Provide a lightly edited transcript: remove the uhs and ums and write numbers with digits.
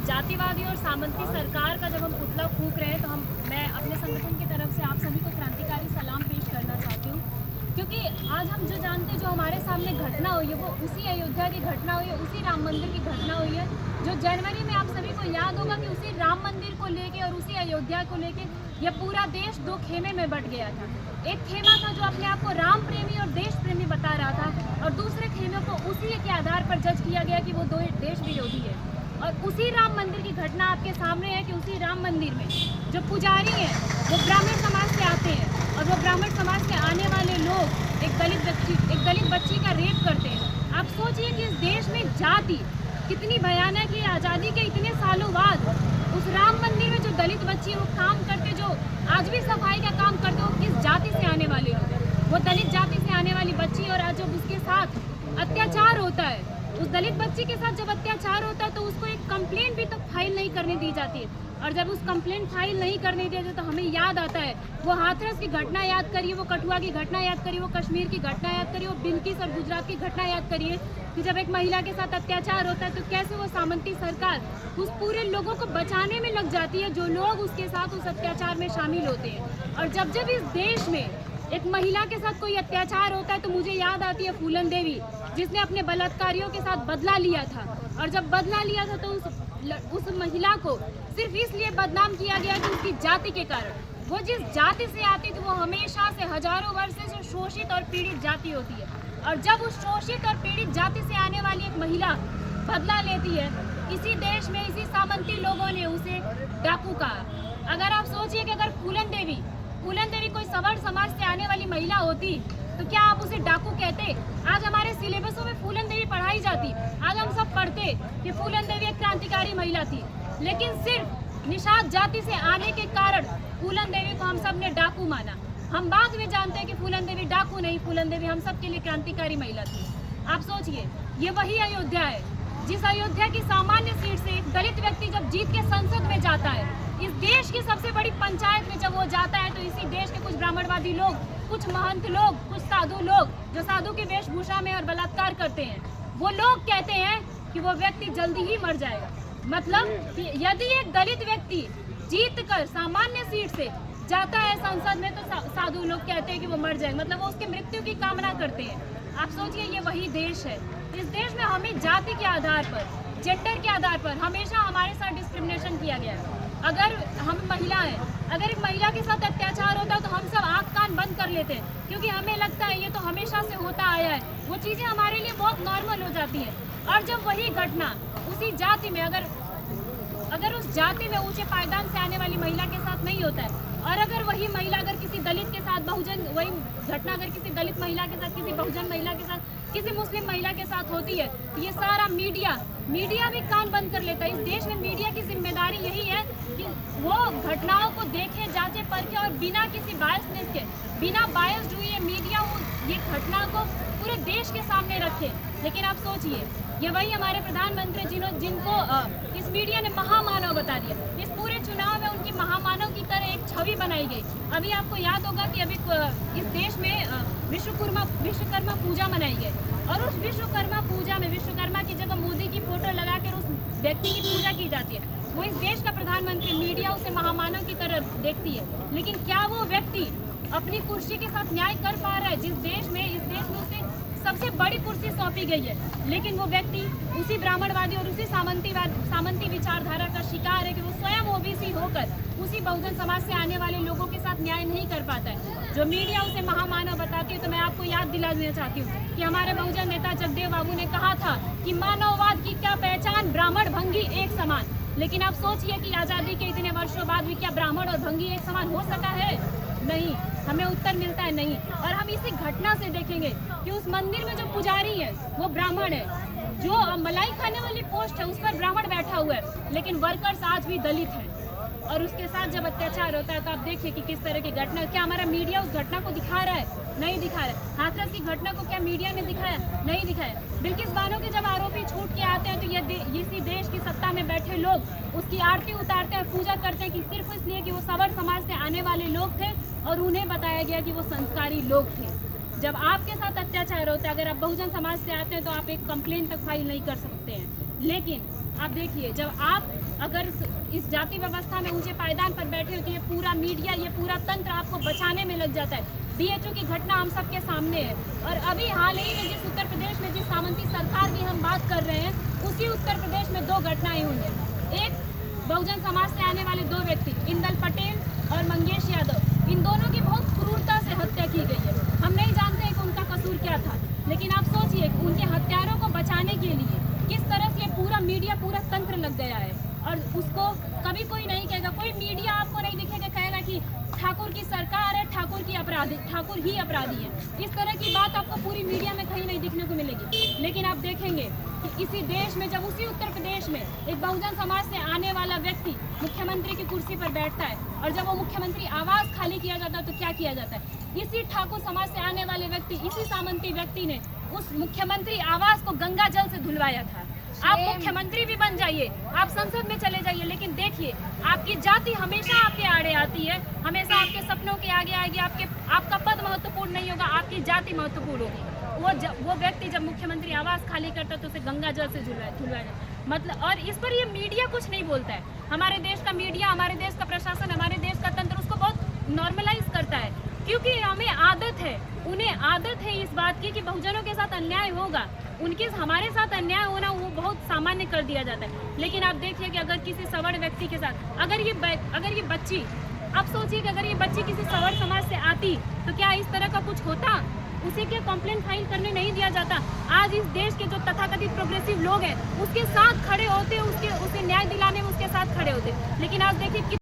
जातिवादी और सामंती सरकार का जब हम पुतला फूंक रहे हैं तो मैं अपने संगठन की तरफ से आप सभी को क्रांतिकारी सलाम पेश करना चाहती हूँ, क्योंकि आज हम जो जानते हैं जो हमारे सामने घटना हुई है वो उसी अयोध्या की घटना हुई है, उसी राम मंदिर की घटना हुई है जो जनवरी में आप सभी को याद होगा कि उसी राम मंदिर को लेके और उसी अयोध्या को लेके यह पूरा देश दो खेमे में बट गया था। एक खेमा था जो अपने आप को राम प्रेमी और देश प्रेमी बता रहा था और दूसरे खेमे को उसी के आधार पर जज किया गया कि वो दो देश विरोधी है। और उसी राम मंदिर की घटना आपके सामने है कि उसी राम मंदिर में जो पुजारी हैं वो ब्राह्मण समाज से आते हैं और वो ब्राह्मण समाज से आने वाले लोग एक दलित बच्ची का रेप करते हैं। आप सोचिए कि इस देश में जाति कितनी भयानक है। आज़ादी के इतने सालों बाद उस राम मंदिर में जो दलित बच्ची वो काम करते, जो आज भी सफाई का काम करते, वो किस जाति से आने वाले लोग, वो दलित जाति से आने वाली बच्ची। और आज जब उसके साथ अत्याचार होता है, उस दलित बच्ची के साथ जब अत्याचार होता है तो उसको एक कंप्लेंट भी तो फाइल नहीं करने दी जाती है। और जब उस कंप्लेंट फाइल नहीं करने दी जाती तो हमें याद आता है वो हाथरस की घटना याद करिए, वो कठुआ की घटना याद करिए, वो कश्मीर की घटना याद करिए, वो बिल्किस और गुजरात की घटना याद करिए कि जब एक महिला के साथ अत्याचार होता है तो कैसे वो सामंती सरकार उस पूरे लोगों को बचाने में लग जाती है जो लोग उसके साथ उस अत्याचार में शामिल होते हैं। और जब जब इस देश में एक महिला के साथ कोई अत्याचार होता है तो मुझे याद आती है फूलन देवी, जिसने अपने बलात्कारियों के साथ बदला लिया था। और जब बदला लिया था तो उस महिला को सिर्फ इसलिए बदनाम किया गया कि उसकी जाति के कारण, वो जिस जाति से आती थी वो हमेशा से हजारों वर्ष से शोषित और पीड़ित जाति होती है। और जब उस शोषित और पीड़ित जाति से आने वाली एक महिला बदला लेती है, इसी देश में इसी सामंती लोगों ने उसे डाकू कहा। अगर आप सोचिए कि अगर फूलन देवी कोई सवर्ण समाज से आने वाली महिला होती तो क्या आप उसे डाकू कहते? आज हमारे सिलेबसों में फूलन देवी पढ़ाई जाती, आज हम सब पढ़ते कि फूलन देवी एक क्रांतिकारी महिला थी, लेकिन सिर्फ निषाद जाति से आने के कारण फूलन देवी को हम सब ने डाकू माना। हम बाद में जानते हैं कि फूलन देवी डाकू नहीं, फूलन देवी हम सब के लिए क्रांतिकारी महिला थी। आप सोचिए, ये वही अयोध्या है जिस अयोध्या की सामान्य सीट से एक दलित व्यक्ति जब जीत के संसद में जाता है, इस देश की सबसे बड़ी पंचायत में जब वो जाता है तो इसी देश के कुछ ब्राह्मणवादी लोग, कुछ महंत लोग, कुछ साधु लोग जो साधु की वेशभूषा में और बलात्कार करते हैं, वो लोग कहते हैं कि वो व्यक्ति जल्दी ही मर जाएगा। मतलब कि यदि एक दलित व्यक्ति जीत कर सामान्य सीट से जाता है संसद में तो साधु लोग कहते हैं कि वो मर जाएगा, मतलब वो उसकी मृत्यु की कामना करते हैं। आप सोचिए, ये वही देश है। इस देश में हमें जाति के आधार पर, जेंडर के आधार पर हमेशा हमारे साथ डिस्क्रिमिनेशन किया गया है। अगर हम महिला हैं, अगर एक महिला के साथ अत्याचार होता है तो हम सब आँख कान बंद कर लेते हैं, क्योंकि हमें लगता है ये तो हमेशा से होता आया है, वो चीज़ें हमारे लिए बहुत नॉर्मल हो जाती है। और जब वही घटना उसी जाति में अगर उस जाति में ऊंचे पायदान से आने वाली महिला के साथ नहीं होता है, और अगर वही महिला अगर किसी दलित के साथ वही घटना अगर किसी दलित महिला के साथ, किसी बहुजन महिला के साथ, किसी मुस्लिम महिला के साथ होती है तो ये सारा मीडिया भी कान बंद कर लेता है। इस देश में मीडिया की जिम्मेदारी यही है कि वो घटनाओं को देखे, जांचे, परखे और बिना किसी बायसनेस के, बिना बायस्ड हुए मीडिया ये घटना को पूरे देश के सामने रखे। लेकिन आप सोचिए, ये वही हमारे प्रधानमंत्री जिनको इस मीडिया ने महामानव बता दिया, इस पूरे चुनाव में उनकी महामानव की तरह एक छवि बनाई गई। अभी आपको याद होगा कि अभी इस देश में विश्वकर्मा पूजा मनाई गई, और उस विश्वकर्मा पूजा में विश्वकर्मा की जगह मोदी की फोटो लगाकर उस व्यक्ति की पूजा की जाती है। वो इस देश का प्रधानमंत्री, मीडिया उसे महामानव की तरह देखती है, लेकिन क्या वो व्यक्ति अपनी कुर्सी के साथ न्याय कर पा रहा है? इस देश में उसे सबसे बड़ी कुर्सी सौंपी गई है, लेकिन वो व्यक्ति उसी ब्राह्मणवादी और उसी सामंती विचारधारा का शिकार है कि वो स्वयं ओबीसी होकर उसी बहुजन समाज से आने वाले लोगों के साथ न्याय नहीं कर पाता है। जो मीडिया उसे महामानव बताती है, तो मैं आपको याद दिला देना चाहती हूँ कि हमारे बहुजन नेता जगदेव बाबू ने कहा था कि मानववाद की क्या पहचान, ब्राह्मण भंगी एक समान। लेकिन आप सोचिए कि आज़ादी के इतने वर्षों बाद भी क्या ब्राह्मण और भंगी एक समान हो सका है? नहीं, हमें उत्तर मिलता है नहीं। और हम इसी घटना से देखेंगे कि उस मंदिर में जो पुजारी है वो ब्राह्मण है, जो मलाई खाने वाली पोस्ट है उस पर ब्राह्मण बैठा हुआ है, लेकिन वर्कर्स आज भी दलित है। और उसके साथ जब अत्याचार होता है तो आप देखिए कि किस तरह की घटना, क्या हमारा मीडिया उस घटना को दिखा रहा है? नहीं दिखा रहा है। हाथरस की घटना को क्या मीडिया ने दिखाया? नहीं दिखाया। बिल्किस बानो के जब आरोपी छूट के आते हैं तो ये इसी देश की सत्ता में बैठे लोग उसकी आरती उतारते हैं, पूजा करते हैं कि सिर्फ इसलिए कि वो सवर्ण समाज से आने वाले लोग थे और उन्हें बताया गया कि वो संस्कारी लोग थे। जब आपके साथ अत्याचार होता है, अगर आप बहुजन समाज से आते हैं तो आप एक कंप्लेंट तक फाइल नहीं कर सकते हैं, लेकिन आप देखिए जब आप अगर इस जाति व्यवस्था में ऊंचे पायदान पर बैठे हो तो ये पूरा मीडिया, ये पूरा तंत्र आपको बचाने में लग जाता है। बीएचयू की घटना हम सबके सामने है, और अभी हाल ही में जिस उत्तर प्रदेश में जिस सामंती सरकार की हम बात कर रहे हैं, उसी उत्तर प्रदेश में 2 घटनाएं हुई हैं। एक, बहुजन समाज से आने वाले 2 व्यक्ति इंदल पटेल और मंगेश यादव, इन दोनों की बहुत क्रूरता से हत्या की गई है। हम नहीं जानते हैं कि उनका कसूर क्या था, लेकिन आप सोचिए उनके हत्यारों को बचाने के लिए किस तरह से पूरा मीडिया, पूरा तंत्र लग गया है। और उसको कभी कोई नहीं कहेगा, कोई मीडिया आपको नहीं दिखेगा कहेगा कि ठाकुर की सरकार है, ठाकुर ही अपराधी है। इस तरह की बात आपको पूरी मीडिया में कहीं नहीं दिखने को मिलेगी। लेकिन आप देखेंगे कि इसी देश में जब उसी उत्तर प्रदेश में एक बहुजन समाज से आने वाला व्यक्ति मुख्यमंत्री की कुर्सी पर बैठता है, और जब वो मुख्यमंत्री आवास खाली किया जाता है तो क्या किया जाता है? इसी ठाकुर समाज से आने वाले व्यक्ति, इसी सामंती व्यक्ति ने उस मुख्यमंत्री आवास को गंगा जल से धुलवाया था। आप मुख्यमंत्री भी बन जाइए, आप संसद में चले जाइए, लेकिन देखिए आपकी जाति हमेशा आपके आड़े आती है, हमेशा आपके सपनों के आगे आएगी। आपका पद महत्वपूर्ण नहीं होगा, आपकी जाति महत्वपूर्ण होगी। वो व्यक्ति जब मुख्यमंत्री आवास खाली करता तो उसे गंगा जल से धुलवाया मतलब। और इस पर ये मीडिया कुछ नहीं बोलता है। हमारे देश का मीडिया, हमारे देश का प्रशासन, हमारे देश का तंत्र उसको बहुत नॉर्मलाइज करता है, क्योंकि हमें आदत है, उन्हें आदत है इस बात की कि बहुजनों के साथ अन्याय होगा, हमारे साथ अन्याय होना वो बहुत सामान्य कर दिया जाता है। लेकिन आप देखिए कि अगर किसी सवर्ण व्यक्ति के साथ अगर ये बच्ची, आप सोचिए कि अगर ये बच्ची किसी सवर्ण समाज से आती तो क्या इस तरह का कुछ होता? उसे क्या कंप्लेंट फाइल करने नहीं दिया जाता? आज इस देश के जो तथाकथित प्रोग्रेसिव लोग हैं उसके साथ खड़े होते, उसे न्याय दिलाने में उसके साथ खड़े होते। लेकिन आज देखिए